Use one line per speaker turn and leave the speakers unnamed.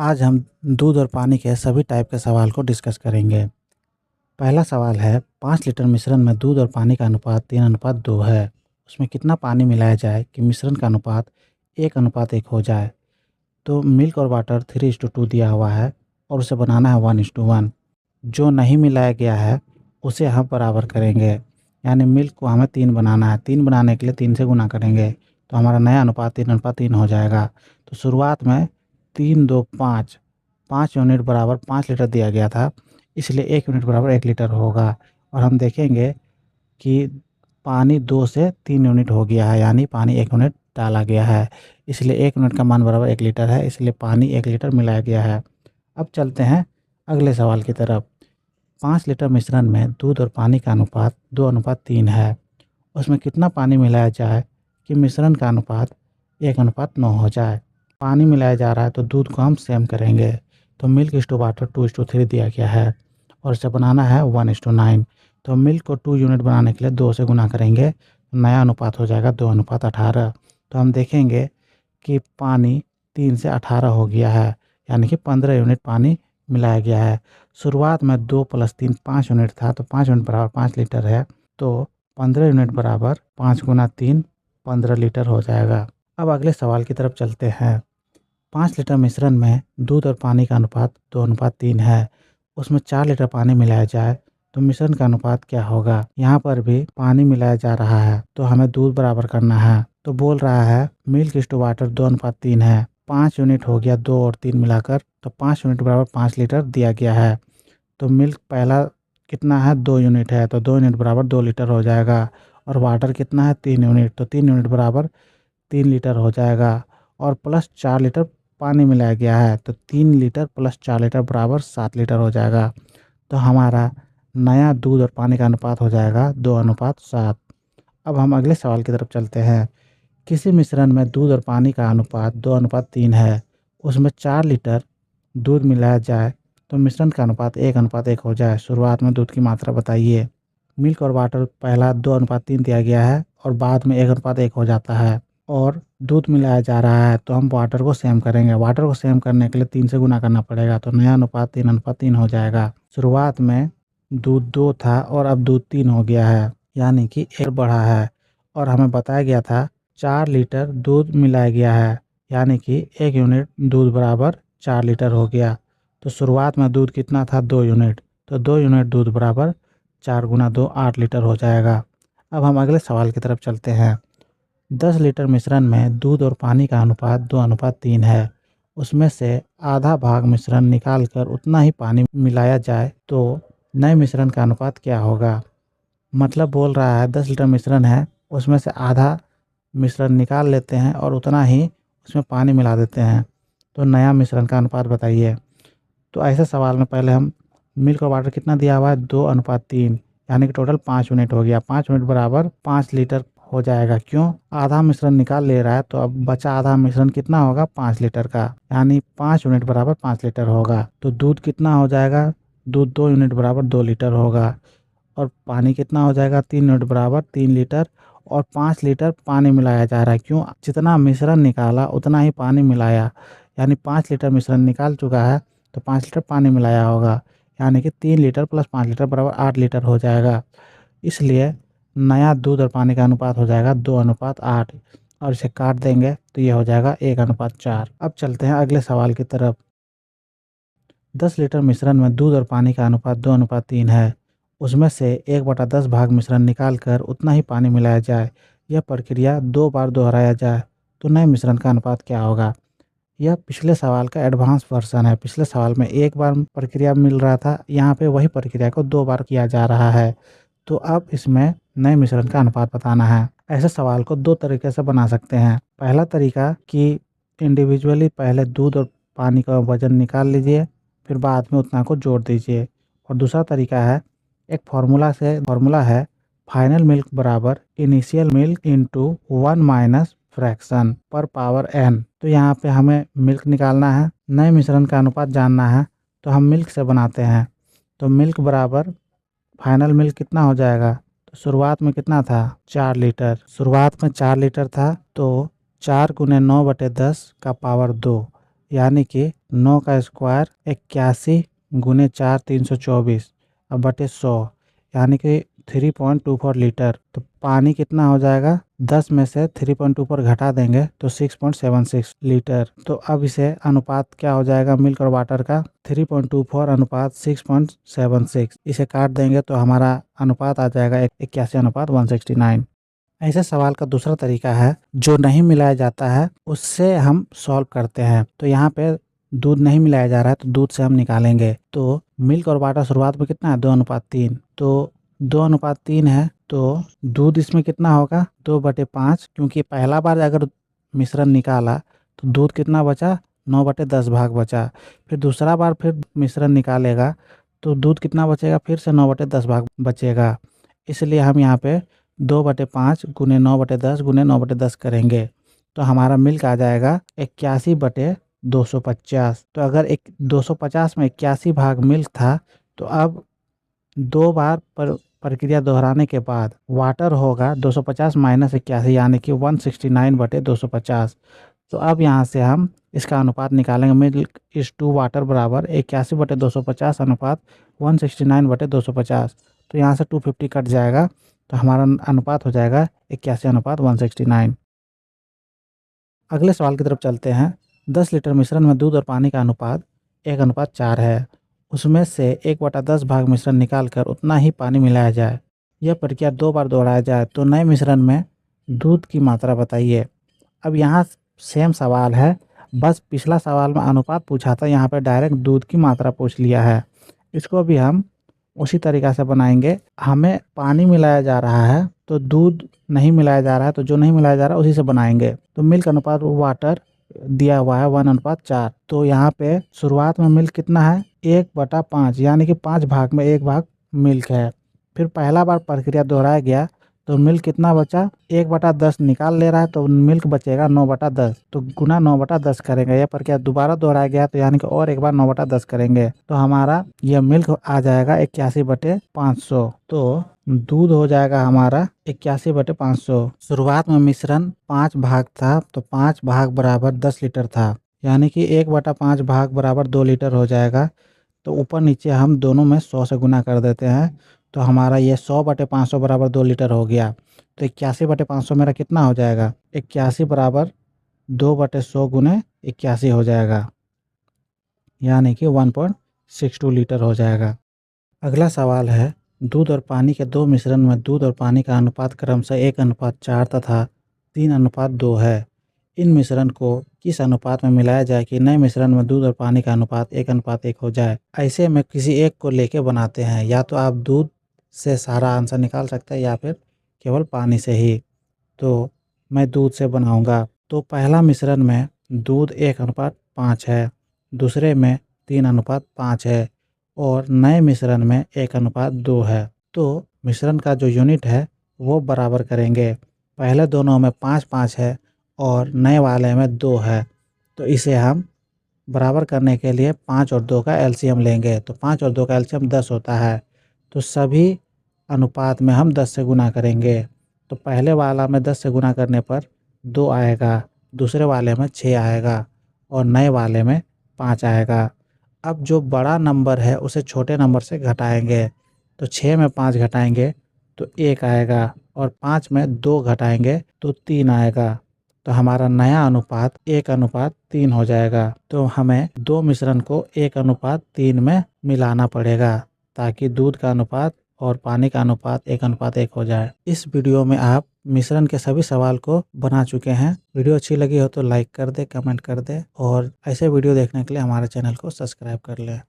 आज हम दूध और पानी के सभी टाइप के सवाल को डिस्कस करेंगे। पहला सवाल है 5 लीटर मिश्रण में दूध और पानी का अनुपात 3:2 है। उसमें कितना पानी मिलाया जाए कि मिश्रण का अनुपात 1:1 हो जाए? तो मिल्क और वाटर 3:2 दिया हुआ है और उसे बनाना है 1:1। जो नहीं मिलाया गया है उसे हम बराबर करेंगे, यानी मिल्क को हमें 3 बनाना है। 3 बनाने के लिए 3 से गुना करेंगे तो हमारा नया अनुपात 3:3 हो जाएगा। तो शुरुआत में 3, 2, 5, 5 यूनिट बराबर 5 लीटर दिया गया था, इसलिए 1 यूनिट बराबर 1 लीटर होगा। और हम देखेंगे कि पानी 2 से 3 यूनिट हो गया है, यानी पानी 1 यूनिट डाला गया है, इसलिए 1 यूनिट का मान बराबर 1 लीटर है, इसलिए पानी 1 लीटर मिलाया गया है। अब चलते हैं अगले सवाल की तरफ। 5 लीटर मिश्रण में दूध और पानी का अनुपात 2:3 है। उसमें कितना पानी मिलाया जाए कि मिश्रण का अनुपात 1:9 हो जाए? पानी मिलाया जा रहा है तो दूध को हम सेम करेंगे। तो मिल्क इस टू वाटर 2:3 दिया गया है और इसे बनाना है 1:9। तो मिल्क को 2 यूनिट बनाने के लिए 2 से गुना करेंगे, नया अनुपात हो जाएगा 2:18। तो हम देखेंगे कि पानी 3 से 18 हो गया है, यानी कि 15 यूनिट पानी मिलाया गया है। शुरुआत में 2 + 3 5 यूनिट था, तो 5 यूनिट बराबर 5 लीटर है। तो 15 यूनिट बराबर 5 × 3 15 लीटर हो जाएगा। अब अगले सवाल की तरफ चलते हैं। 5 लीटर मिश्रण में दूध और पानी का अनुपात 2:3 है। उसमें 4 लीटर पानी मिलाया जाए तो मिश्रण का अनुपात क्या होगा? यहाँ पर भी पानी मिलाया जा रहा है तो हमें दूध बराबर करना है। तो बोल रहा है मिल्क इस टू वाटर 2:3 है। 5 यूनिट हो गया 2 और 3 मिलाकर, तो 5 यूनिट बराबर 5 लीटर दिया गया है। तो मिल्क पहला कितना है? 2 यूनिट है, तो 2 यूनिट बराबर 2 लीटर हो जाएगा। और वाटर कितना है? 3 यूनिट, तो 3 यूनिट बराबर 3 लीटर हो जाएगा। और प्लस 4 लीटर पानी मिलाया गया है, तो 3 लीटर + 4 लीटर बराबर 7 लीटर हो जाएगा। तो हमारा नया दूध और पानी का अनुपात हो जाएगा 2:7। अब हम अगले सवाल की तरफ चलते हैं। किसी मिश्रण में दूध और पानी का अनुपात 2:3 है। उसमें 4 लीटर दूध मिलाया जाए तो मिश्रण का अनुपात 1:1 हो जाए। शुरुआत में दूध की मात्रा बताइए। मिल्क और वाटर पहला 2:3 दिया गया है और बाद में 1:1 हो जाता है और दूध मिलाया जा रहा है, तो हम वाटर को सेम करेंगे। वाटर को सेम करने के लिए 3 से गुना करना पड़ेगा, तो नया अनुपात 3:3 हो जाएगा। शुरुआत में दूध 2 था और अब दूध 3 हो गया है, यानी कि 1 बढ़ा है। और हमें बताया गया था 4 लीटर दूध मिलाया गया है, यानी कि 1 यूनिट दूध बराबर 4 लीटर हो गया। तो शुरुआत में दूध कितना था? 2 यूनिट, तो 2 यूनिट दूध बराबर 4 × 2 8 लीटर हो जाएगा। अब हम अगले सवाल की तरफ चलते हैं। 10 लीटर मिश्रण में दूध और पानी का अनुपात 2:3 है। उसमें से आधा भाग मिश्रण निकाल कर उतना ही पानी मिलाया जाए तो नए मिश्रण का अनुपात क्या होगा? मतलब बोल रहा है 10 लीटर मिश्रण है, उसमें से आधा मिश्रण निकाल लेते हैं और उतना ही उसमें पानी मिला देते हैं, तो नया मिश्रण का अनुपात बताइए। तो ऐसे सवाल में पहले हम मिल्क और वाटर कितना दिया हुआ है? 2:3, यानी कि टोटल 5 यूनिट हो गया। 5 यूनिट बराबर 5 लीटर हो जाएगा। क्यों? आधा मिश्रण निकाल ले रहा है, तो अब बचा आधा मिश्रण कितना होगा? 5 लीटर का, यानी 5 यूनिट बराबर 5 लीटर होगा। तो दूध कितना हो जाएगा? दूध 2 यूनिट बराबर 2 लीटर होगा। और पानी कितना हो जाएगा? 3 यूनिट बराबर 3 लीटर। और 5 लीटर पानी मिलाया जा रहा है। क्यों? जितना मिश्रण निकाला उतना ही पानी मिलाया, यानी 5 लीटर मिश्रण निकाल चुका है तो 5 लीटर पानी मिलाया होगा, यानी कि 3 लीटर + 5 लीटर बराबर 8 लीटर हो जाएगा। इसलिए नया दूध और पानी का अनुपात हो जाएगा 2:8 और इसे काट देंगे तो ये हो जाएगा 1:4। अब चलते हैं अगले सवाल की तरफ। 10 लीटर मिश्रण में दूध और पानी का अनुपात 2:3 है। उसमें से 1/10 भाग मिश्रण निकाल कर उतना ही पानी मिलाया जाए। यह प्रक्रिया 2 बार दोहराया जाए तो नए मिश्रण का अनुपात क्या होगा? यह पिछले सवाल का एडवांस वर्जन है। पिछले सवाल में 1 बार प्रक्रिया मिल रहा था, यहाँ पे वही प्रक्रिया को 2 बार किया जा रहा है। तो अब इसमें नए मिश्रण का अनुपात बताना है। ऐसे सवाल को 2 तरीके से बना सकते हैं। पहला तरीका कि इंडिविजुअली पहले दूध और पानी का वजन निकाल लीजिए, फिर बाद में उतना को जोड़ दीजिए। और दूसरा तरीका है, एक फॉर्मूला है फाइनल मिल्क बराबर इनिशियल मिल्क इंटू 1 - फ्रैक्शन पर पावर n। तो यहाँ पे हमें मिल्क निकालना है, नए मिश्रण का अनुपात जानना है, तो हम मिल्क से बनाते हैं। तो मिल्क बराबर फाइनल मिल्क कितना हो जाएगा? तो शुरुआत में कितना था? 4 लीटर। शुरुआत में 4 लीटर था, तो 4 × 9/10 का पावर 2, यानी कि 9 का स्क्वायर 81 गुने 4 324 अब बटे 100 यानी कि 3.24 लीटर। तो पानी कितना हो जाएगा, 10 में से 3.24 घटा देंगे तो 6.76 लीटर। तो अब इसे अनुपात क्या हो जाएगा मिल्क और वाटर का, 3.24 अनुपात 6.76। इसे काट देंगे तो हमारा अनुपात आ जाएगा 81 अनुपात 169। ऐसे सवाल का दूसरा तरीका है जो नहीं मिलाया जाता है उससे हम सॉल्व करते हैं। तो यहाँ पे दूध नहीं मिलाया जा रहा है तो दूध से हम निकालेंगे। तो मिल्क और वाटर शुरुआत में कितना है, 2:3। तो 2:3 है तो दूध इसमें कितना होगा, 2/5, क्योंकि पहला बार अगर मिश्रण निकाला तो दूध कितना बचा, 9/10 भाग बचा। फिर दूसरा बार फिर मिश्रण निकालेगा तो दूध कितना बचेगा, फिर से 9/10 भाग बचेगा। इसलिए हम यहाँ पे 2/5 गुने 9/10 गुने 9/10 करेंगे तो हमारा मिल्क आ जाएगा 81/250। तो अगर 250 में 81 भाग मिल्क था तो अब 2 बार प्रक्रिया दोहराने के बाद वाटर होगा 250 माइनस 81 यानी कि 169/250। तो अब यहाँ से हम इसका अनुपात निकालेंगे, मिल्क इज टू वाटर बराबर 81/250 अनुपात 169/250। तो यहाँ से 250 कट जाएगा तो हमारा अनुपात हो जाएगा 81 अनुपात 169। अगले सवाल की तरफ चलते हैं। 10 लीटर मिश्रण में दूध और पानी का अनुपात 1:4 है। उसमें से 1/10 भाग मिश्रण निकालकर उतना ही पानी मिलाया जाए। यह प्रक्रिया 2 बार दोहराया जाए तो नए मिश्रण में दूध की मात्रा बताइए। अब यहाँ सेम सवाल है, बस पिछला सवाल में अनुपात पूछा था, यहाँ पे डायरेक्ट दूध की मात्रा पूछ लिया है। इसको भी हम उसी तरीक़ा से बनाएंगे। हमें पानी मिलाया जा रहा है तो दूध नहीं मिलाया जा रहा है, तो जो नहीं मिलाया जा रहा है उसी से बनाएंगे। तो मिल्क अनुपात वाटर दिया हुआ है 1:4। तो यहाँ पे शुरुआत में मिल्क कितना है, 1/5 यानी कि 5 भाग में 1 भाग मिल्क है। फिर पहला बार प्रक्रिया दोहराया गया तो मिल्क कितना बचा, 1/10 निकाल ले रहा है तो मिल्क बचेगा 9/10। तो गुना 9/10 करेंगे। यह प्रक्रिया दोबारा दोहराया गया तो यानी कि और एक बार 9/10 करेंगे तो हमारा यह मिल्क आ जाएगा 81/500। तो दूध हो जाएगा हमारा 81/500। शुरुआत में मिश्रण 5 भाग था तो 5 भाग बराबर 10 लीटर था, यानी कि 1/5 भाग बराबर 2 लीटर हो जाएगा। तो ऊपर नीचे हम दोनों में 100 से गुना कर देते हैं तो हमारा ये 100/500 बराबर 2 लीटर हो गया। तो 81/500 मेरा कितना हो जाएगा, 81 बराबर 2/100 गुने 81 हो जाएगा, यानी कि 1.62 लीटर हो जाएगा। अगला सवाल है, दूध और पानी के दो मिश्रण में दूध और पानी का अनुपात क्रमशः 1:4 तथा 3:2 है। इन मिश्रण को किस अनुपात में मिलाया जाए कि नए मिश्रण में दूध और पानी का अनुपात 1:1 हो जाए। ऐसे में किसी एक को लेके बनाते हैं, या तो आप दूध से सारा आंसर निकाल सकते हैं या फिर केवल पानी से ही। तो मैं दूध से बनाऊंगा। तो पहला मिश्रण में दूध 1:5 है, दूसरे में 3:5 है और नए मिश्रण में 1:2 है। तो मिश्रण का जो यूनिट है वो बराबर करेंगे। पहले दोनों में 5-5 है और नए वाले में 2 है, तो इसे हम बराबर करने के लिए 5 और 2 का एलसीएम लेंगे। तो 5 और 2 का एलसीएम 10 होता है। तो सभी अनुपात में हम 10 से गुना करेंगे। तो पहले वाला में 10 से गुना करने पर 2 आएगा, दूसरे वाले में 6 आएगा और नए वाले में 5 आएगा। अब जो बड़ा नंबर है उसे छोटे नंबर से घटाएंगे। तो 6 में 5 घटाएंगे तो 1 आएगा और 5 में 2 घटाएंगे तो 3 आएगा। तो हमारा नया अनुपात 1:3 हो जाएगा। तो हमें दो मिश्रण को 1:3 में मिलाना पड़ेगा ताकि दूध का अनुपात और पानी का अनुपात 1:1 हो जाए। इस वीडियो में आप मिश्रण के सभी सवाल को बना चुके हैं। वीडियो अच्छी लगी हो तो लाइक कर दे, कमेंट कर दे और ऐसे वीडियो देखने के लिए हमारे चैनल को सब्सक्राइब कर लें।